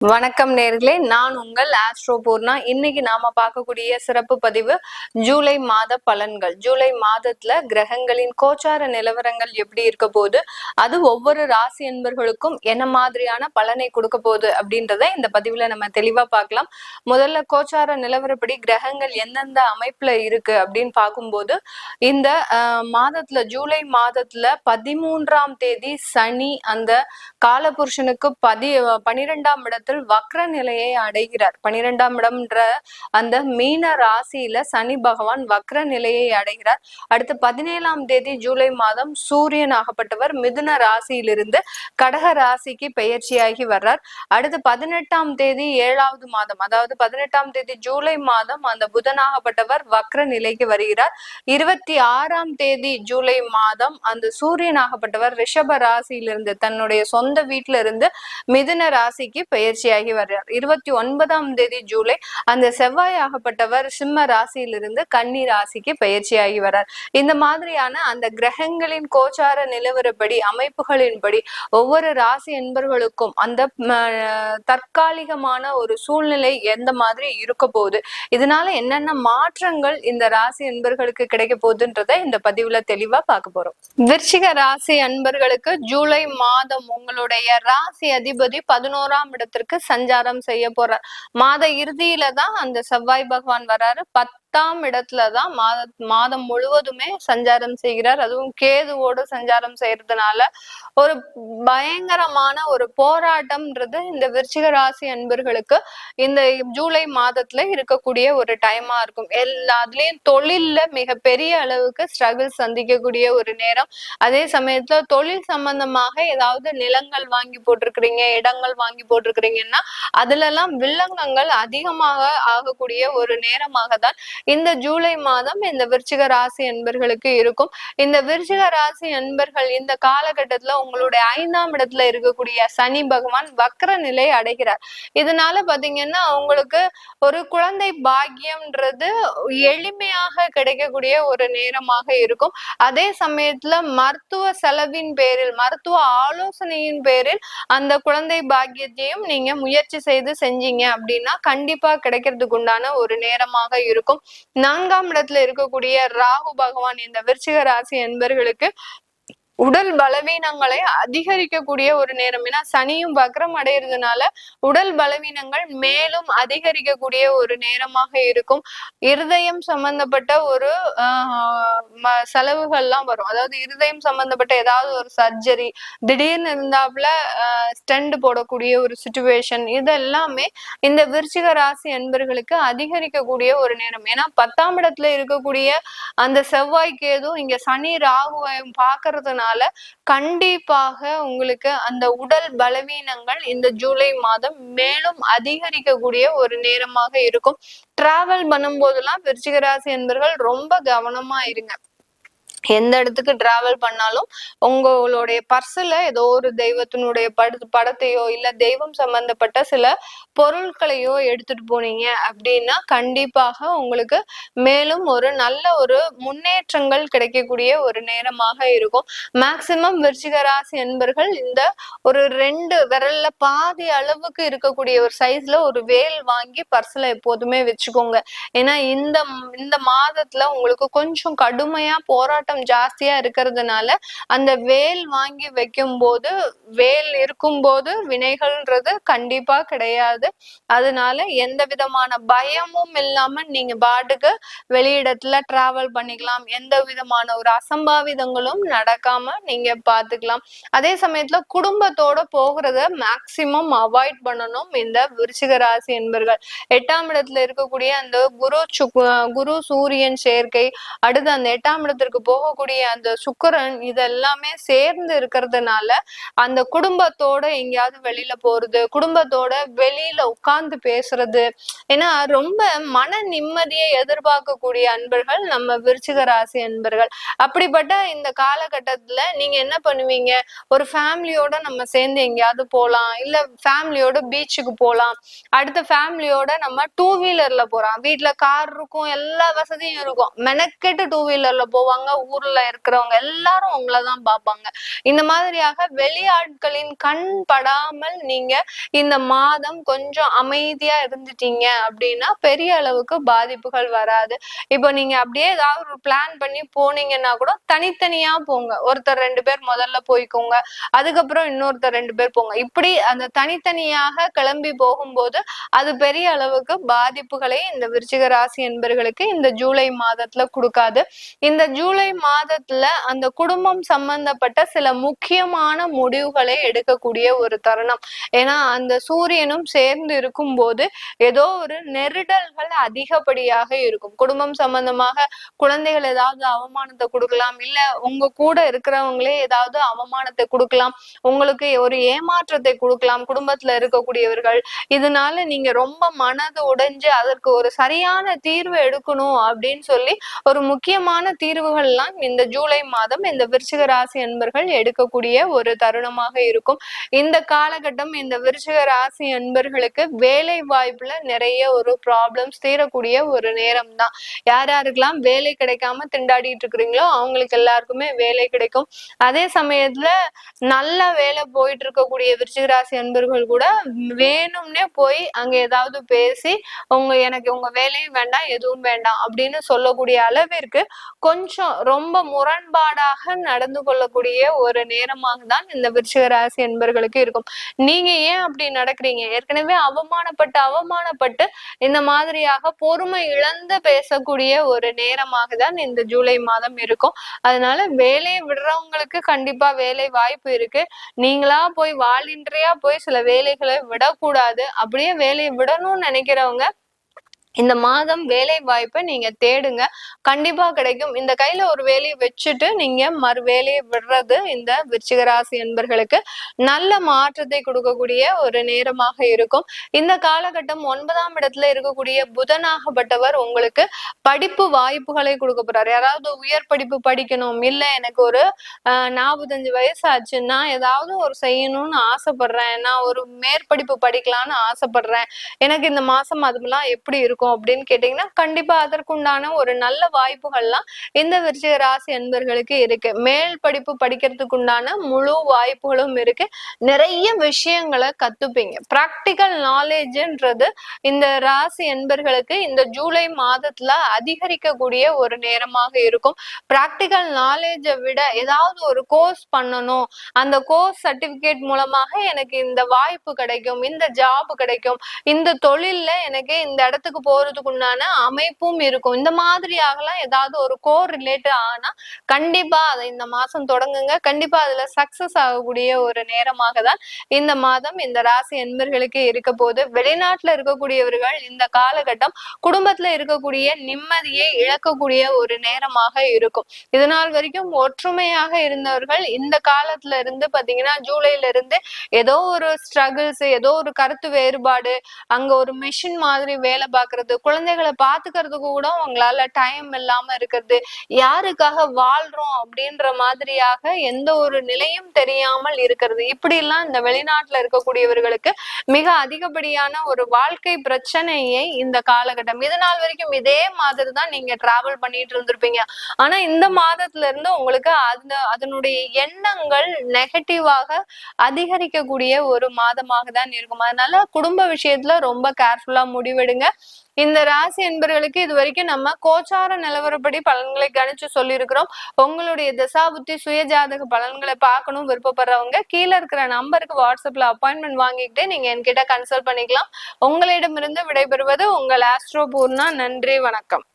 வணக்கம் நேர்களே, நான் உங்கள் ஆஸ்ட்ரோ பூர்ணா. இன்னைக்கு நாம பார்க்கக்கூடிய சிறப்பு பதிவு ஜூலை மாத பலன்கள். ஜூலை மாதத்துல கிரகங்களின் கோச்சார நிலவரங்கள் எப்படி இருக்க போகுது, அது ஒவ்வொரு ராசி என்பர்களுக்கும் என்ன மாதிரியான பலனை கொடுக்க போகுது அப்படின்றத இந்த பதிவுல நம்ம தெளிவா பார்க்கலாம். முதல்ல கோச்சார நிலவரப்படி கிரகங்கள் எந்தெந்த அமைப்புல இருக்கு அப்படின்னு பார்க்கும்போது, இந்த மாதத்துல ஜூலை மாதத்துல 13ஆம் தேதி சனி அந்த காலபுருஷனுக்கு 12ஆம் இடத்துல வக்ர நிலையை அடைகிறார். 12ஆம் இடம்ன்ற அந்த மீன ராசியில சனி பகவான் வக்ர நிலையை அடைகிறார். அடுத்து 17ஆம் தேதி ஜூலை மாதம் சூரியன் ஆகப்பட்டவர் மிதுன ராசியிலிருந்து கடக ராசிக்கு பெயர்ச்சியாகி வர்றார். அடுத்து 18ஆம் தேதி 7வது மாதம், அதாவது 18ஆம் தேதி ஜூலை மாதம் அந்த புதனாகப்பட்டவர் வக்ர நிலைக்கு வருகிறார். 26ஆம் தேதி ஜூலை மாதம் அந்த சூரியன் ஆகப்பட்டவர் ரிஷப ராசியிலிருந்து தன்னுடைய சொந்த வீட்டில இருந்து மிதுன ராசிக்கு பெயர்ச்சியாகி வர்றார். 29ஆம் தேதி ஜூலை அந்த செவ்வாய் ஆகப்பட்டவர் சிம்ம ராசியிலிருந்து கன்னி ராசிக்கு பெயர்ச்சியாகி வர்றார். இந்த மாதிரியான அந்த கிரகங்களின் கோச்சார நிலவரப்படி அமைப்புகளின்படி ஒவ்வொரு ராசி என்பர்களுக்கும் அந்த தற்காலிகமான ஒரு சூழ்நிலை எந்த மாதிரி இருக்க போகுது, இதனால என்னென்ன மாற்றங்கள் இந்த ராசி அன்பர்களுக்கு கிடைக்க போகுதுன்றத இந்த பதிவுல தெளிவா பார்க்க போறோம். விருச்சிக ராசி அன்பர்களுக்கு ஜூலை மாதம் உங்களுடைய ராசி அதிபதி 11ஆம் இடத்திற்கு சஞ்சாரம் செய்ய போறார். மாத இறுதியில தான் அந்த செவ்வாய் பகவான் வராரு. 10ஆம் இடத்துலதான் மாதம் முழுவதுமே சஞ்சாரம் செய்கிறார். அதுவும் கேதுவோடு சஞ்சாரம் செய்யறதுனால ஒரு பயங்கரமான ஒரு போராட்டம்ன்றது இந்த விருச்சிக ராசி அன்பர்களுக்கு இந்த ஜூலை மாதத்துல இருக்கக்கூடிய ஒரு டைமா இருக்கும். எல்லாத்துலயும் தொழில்ல மிகப்பெரிய அளவுக்கு ஸ்ட்ரகிள் சந்திக்கக்கூடிய ஒரு நேரம். அதே சமயத்துல தொழில் சம்பந்தமாக ஏதாவது நிலங்கள் வாங்கி போட்டிருக்கிறீங்க, இடங்கள் வாங்கி போட்டிருக்கிறீங்கன்னா அதுல எல்லாம் வில்லங்கங்கள் அதிகமாக ஆகக்கூடிய ஒரு நேரமாக தான் இந்த ஜூலை மாதம் இந்த விருச்சிக ராசி என்பர்களுக்கு இருக்கும். இந்த விருச்சிக ராசி என்பர்கள் இந்த காலகட்டத்துல உங்களுடைய 5ஆம் இடத்துல இருக்கக்கூடிய சனி பகவான் வக்ர நிலை அடைகிறார். இதனால பாத்தீங்கன்னா உங்களுக்கு ஒரு குழந்தை பாக்கியம்ன்றது எளிமையாக கிடைக்கக்கூடிய ஒரு நேரமாக இருக்கும். அதே சமயத்துல மருத்துவ செலவின் பேரில், மருத்துவ ஆலோசனையின் பேரில் அந்த குழந்தை பாக்கியத்தையும் நீங்க முயற்சி செய்து செஞ்சீங்க அப்படின்னா கண்டிப்பா கிடைக்கிறதுக்கு உண்டான ஒரு நேரமாக இருக்கும். 4ஆம் இடத்துல இருக்கக்கூடிய ராகு பகவான் இந்த விருச்சிக ராசி என்பர்களுக்கு உடல் பலவீனங்களை அதிகரிக்கக்கூடிய ஒரு நேரம். ஏன்னா சனியும் வக்ரம் அடைகிறதுனால உடல் பலவீனங்கள் மேலும் அதிகரிக்கக்கூடிய ஒரு நேரமாக இருக்கும். இருதயம் சம்பந்தப்பட்ட ஒரு செலவுகள்லாம் வரும். அதாவது இருதயம் சம்பந்தப்பட்ட ஏதாவது ஒரு சர்ஜரி திடீர்னு இருந்தாப்புல ஸ்டெண்ட் போடக்கூடிய ஒரு சுச்சுவேஷன், இது எல்லாமே இந்த விருச்சிக ராசி என்பர்களுக்கு அதிகரிக்கக்கூடிய ஒரு நேரம். ஏன்னா 10ஆம் இடத்துல இருக்கக்கூடிய அந்த செவ்வாய் கேது இங்க சனி ராகுவை பார்க்கறதுனால கண்டிப்பாக உங்களுக்கு அந்த உடல் பலவீனங்கள் இந்த ஜூலை மாதம் மேலும் அதிகரிக்கக்கூடிய ஒரு நேரமாக இருக்கும். டிராவல் பண்ணும் போதெல்லாம் விருச்சிக ராசி என்பர்கள் ரொம்ப கவனமா இருங்க. எந்த இடத்துக்கு டிராவல் பண்ணாலும் உங்களுடைய பர்ஸ்ல ஏதோ ஒரு தெய்வத்தினுடைய படத்தையோ இல்ல தெய்வம் சம்பந்தப்பட்ட சில பொருட்களையோ எடுத்துட்டு போனீங்க அப்படின்னா கண்டிப்பாக உங்களுக்கு மேலும் ஒரு நல்ல ஒரு முன்னேற்றங்கள் கிடைக்கக்கூடிய ஒரு நேரமாக இருக்கும். மேக்சிமம் விருச்சிக ராசி என்பர்கள் இந்த ஒரு 2 விரல்ல பாதி அளவுக்கு இருக்கக்கூடிய ஒரு சைஸ்ல ஒரு வேல் வாங்கி பர்ஸ்ல எப்போதுமே வச்சுக்கோங்க. ஏன்னா இந்த மாதத்துல உங்களுக்கு கொஞ்சம் கடுமையா போராட்டம் ஜாஸ்தியா இருக்கிறதுனால அந்த வேல் வாங்கி வைக்கும் போது, வேல் இருக்கும் போது வினைகள்ன்றது கண்டிப்பா கிடையாது. அதனால எந்த விதமான பயமும் இல்லாம நீங்க பாட்டுக்கு வெளியிடத்துல டிராவல் பண்ணிக்கலாம். எந்த விதமான ஒரு அசம்பாவிதங்களும் நடக்காம நீங்க பாத்துக்கலாம். அதே சமயத்துல குடும்பத்தோட போகிறத மேக்சிமம் அவாய்ட் பண்ணணும் இந்த விருச்சிக ராசி என்பர்கள். 8ஆம் இடத்துல இருக்கக்கூடிய அந்த குரு சூரியன் சேர்க்கை, அடுத்து அந்த 8ஆம் இடத்திற்கு போகக்கூடிய அந்த சுக்கிரன், இதெல்லாமே சேர்ந்து இருக்கிறதுனால அந்த குடும்பத்தோட எங்கேயாவது வெளியில போறது, குடும்பத்தோட வெளியில உட்கார்ந்து பேசுறது, ஏன்னா ரொம்ப மன நிம்மதியை எதிர்பார்க்கக்கூடிய அன்பர்கள் நம்ம விருச்சிக ராசி அன்பர்கள். அப்படிப்பட்ட இந்த காலகட்டத்துல நீங்க என்ன பண்ணுவீங்க, ஒரு ஃபேமிலியோட நம்ம சேர்ந்து எங்கேயாவது போலாம், இல்ல ஃபேமிலியோட பீச்சுக்கு போலாம், அடுத்த ஃபேமிலியோட நம்ம 2 வீலர்ல போறோம். வீட்டுல கார் இருக்கும், எல்லா வசதியும் இருக்கும், மெனக்கெட்டு 2 வீலர்ல போவாங்க. ஊர்ல இருக்கிறவங்க எல்லாரும் உங்களதான் பார்ப்பாங்க. இந்த மாதிரியாக வெளியாட்களின் கண் படாமல் நீங்க இந்த மாதம் கொஞ்சம் அமைதியா இருந்துட்டீங்க அப்படின்னா பெரிய அளவுக்கு பாதிப்புகள் வராது. இப்போ நீங்க அப்படியே ஏதாவது ஒரு பிளான் பண்ணி போனீங்கன்னா கூட தனித்தனியா போங்க. ஒருத்தர் 2 பேர் முதல்ல போய்க்கோங்க, அதுக்கப்புறம் இன்னொருத்தர் 2 பேர் போங்க. இப்படி அந்த தனித்தனியாக கிளம்பி போகும்போது அது பெரிய அளவுக்கு பாதிப்புகளை இந்த விருச்சிக ராசி என்பர்களுக்கு இந்த ஜூலை மாதத்துல கொடுக்காது. இந்த ஜூலை மாதத்துல அந்த குடும்பம் சம்பந்தப்பட்ட சில முக்கியமான முடிவுகளை எடுக்கக்கூடிய ஒரு தருணம். ஏன்னா அந்த சூரியனும் சேர்ந்து இருக்கும் போது ஏதோ ஒரு நெருடல்கள் அதிகப்படியாக இருக்கும். குடும்பம் சம்பந்தமாக குழந்தைகள் ஏதாவது அவமானத்தை கொடுக்கலாம், இல்ல உங்க கூட இருக்கிறவங்களே ஏதாவது அவமானத்தை கொடுக்கலாம், உங்களுக்கு ஒரு ஏமாற்றத்தை கொடுக்கலாம் குடும்பத்துல இருக்கக்கூடியவர்கள். இதனால நீங்க ரொம்ப மனது உடைஞ்சு அதற்கு ஒரு சரியான தீர்வு எடுக்கணும் அப்படின்னு சொல்லி ஒரு முக்கியமான தீர்வுகள்லாம் இந்த ஜூலை மாதம் இந்த விருச்சிக ராசி அன்பர்கள் எடுக்கக்கூடிய ஒரு தருணமாக இருக்கும். இந்த காலகட்டம் இந்த விருச்சிக ராசி அன்பர்களுக்கு வேலை வாய்ப்புல நிறைய ஒரு ப்ராப்ளம்ஸ் தீரக்கூடிய ஒரு நேரம் தான். யார் யாருக்கெல்லாம் வேலை கிடைக்காம திண்டாடிட்டு இருக்கிறீங்களோ அவங்களுக்கு எல்லாருக்குமே வேலை கிடைக்கும். அதே சமயத்துல நல்ல வேலை போயிட்டு இருக்கக்கூடிய விருச்சிக ராசி அன்பர்கள் கூட வேணும்னே போய் அங்க ஏதாவது பேசி எனக்கு உங்க வேலையும் வேண்டாம் எதுவும் வேண்டாம் அப்படின்னு சொல்லக்கூடிய அளவிற்கு கொஞ்சம் ரொம்ப முரண்பாடாக நடந்து கொள்ளக்கூடிய ஒரு நேரமாக தான் இந்த விருச்சிக ராசி என்பர்களுக்கு இருக்கும். நீங்க ஏன் அப்படி நடக்கிறீங்க? ஏற்கனவே அவமானப்பட்டு இந்த மாதிரியாக பொறுமை இழந்து பேசக்கூடிய ஒரு நேரமாக தான் இந்த ஜூலை மாதம் இருக்கும். அதனால வேலையை விடுறவங்களுக்கு கண்டிப்பா வேலை வாய்ப்பு இருக்கு. நீங்களா போய் வாலின்றியா போய் சில வேலைகளை விடக்கூடாது. அப்படியே வேலையை விடணும்னு நினைக்கிறவங்க இந்த மாதம் வேலை வாய்ப்பை நீங்க தேடுங்க, கண்டிப்பா கிடைக்கும். இந்த கையில ஒரு வேலையை வச்சுட்டு நீங்க மறு வேலையை விடுறது இந்த விருச்சிக ராசி என்பர்களுக்கு நல்ல மாற்றத்தை கொடுக்கக்கூடிய ஒரு நேரமாக இருக்கும். இந்த காலகட்டம் 9ஆம் இடத்துல இருக்கக்கூடிய புதனாகப்பட்டவர் உங்களுக்கு படிப்பு வாய்ப்புகளை கொடுக்க போறாரு. யாராவது உயர் படிப்பு படிக்கணும், இல்ல எனக்கு ஒரு 45 வயசு ஆச்சுன்னா ஏதாவது ஒரு செய்யணும்னு ஆசைப்படுறேன், நான் ஒரு மேற்படிப்பு படிக்கலாம்னு ஆசைப்படுறேன், எனக்கு இந்த மாசம் அதுமெல்லாம் எப்படி இருக்கும் அப்படின்னு கேட்டீங்கன்னா கண்டிப்பா அதற்குண்டான ஒரு நல்ல வாய்ப்புகள்லாம் இந்த விருச்சிக ராசி அன்பர்களுக்கு இருக்கு. மேல் படிப்பு படிக்கிறதுக்கு உண்டான முழு வாய்ப்புகளும் இருக்கு. நிறைய விஷயங்களை கத்துப்பீங்க. பிராக்டிக்கல் நாலேஜ்ன்றது இந்த ராசி அன்பர்களுக்கு இந்த ஜூலை மாதத்துல அதிகரிக்கக்கூடிய ஒரு நேரமாக இருக்கும். பிராக்டிக்கல் நாலேஜை விட ஏதாவது ஒரு கோர்ஸ் பண்ணணும், அந்த கோர்ஸ் சர்டிபிகேட் மூலமாக எனக்கு இந்த வாய்ப்பு கிடைக்கும், இந்த ஜாப் கிடைக்கும், இந்த தொழில்ல எனக்கு இந்த இடத்துக்கு போறதுக்குண்டான அமைப்பும் இருக்கும். இந்த மாதிரியாகலாம் ஏதாவது ஒரு கோர் ரிலேட்டட் ஆனா கண்டிப்பா அதை இந்த மாசம் தொடங்குங்க. கண்டிப்பா அதுல சக்சஸ் ஆகக்கூடிய ஒரு நேரமாக தான் இந்த மாதம் இந்த ராசி அன்பர்களுக்கு இருக்க போது. வெளிநாட்டுல இருக்கக்கூடியவர்கள் இந்த காலகட்டம் குடும்பத்துல இருக்கக்கூடிய நிம்மதியை இழக்கக்கூடிய ஒரு நேரமாக இருக்கும். இதனால் வரைக்கும் ஒற்றுமையாக இருந்தவர்கள் இந்த காலத்துல இருந்து பாத்தீங்கன்னா ஜூலைல இருந்து ஏதோ ஒரு ஸ்ட்ரகிள்ஸ், ஏதோ ஒரு கருத்து வேறுபாடு, அங்க ஒரு மிஷின் மாதிரி வேலை பார்க்கறது, குழந்தைகளை பாத்துக்கிறதுக்கு கூட உங்களால டைம் இல்லாம இருக்கிறது, யாருக்காக வாழ்றோம் அப்படின்ற மாதிரியாக எந்த ஒரு நிலையும் தெரியாமல் இருக்கிறது, இப்படி எல்லாம் இந்த வெளிநாட்டுல இருக்கக்கூடியவர்களுக்கு மிக அதிகப்படியான ஒரு வாழ்க்கை பிரச்சனையை இந்த காலகட்டம், இது நாள் வரைக்கும் இதே மாதிரி தான் நீங்க டிராவல் பண்ணிட்டு இருந்திருப்பீங்க. ஆனா இந்த மாதத்துல இருந்து உங்களுக்கு அதனுடைய எண்ணங்கள் நெகட்டிவாக அதிகரிக்கக்கூடிய ஒரு மாதமாக தான் இருக்கும். அதனால குடும்ப விஷயத்துல ரொம்ப கேர்ஃபுல்லா முடிவெடுங்க. இந்த ராசி என்பர்களுக்கு இது வரைக்கும் நம்ம கோச்சார நிலவரப்படி பலன்களை கணிச்சு சொல்லி இருக்கிறோம். உங்களுடைய தசாபுத்தி சுயஜாதக பலன்களை பார்க்கணும் விருப்பப்படுறவங்க கீழே இருக்கிற நம்பருக்கு வாட்ஸ்அப்ல அப்பாயின்மெண்ட் வாங்கிக்கிட்டு நீங்க என்கிட்ட கன்சல்ட் பண்ணிக்கலாம். உங்களிடமிருந்து விடைபெறுவது உங்கள் ஆஸ்ட்ரோ பூர்ணா. நன்றி, வணக்கம்.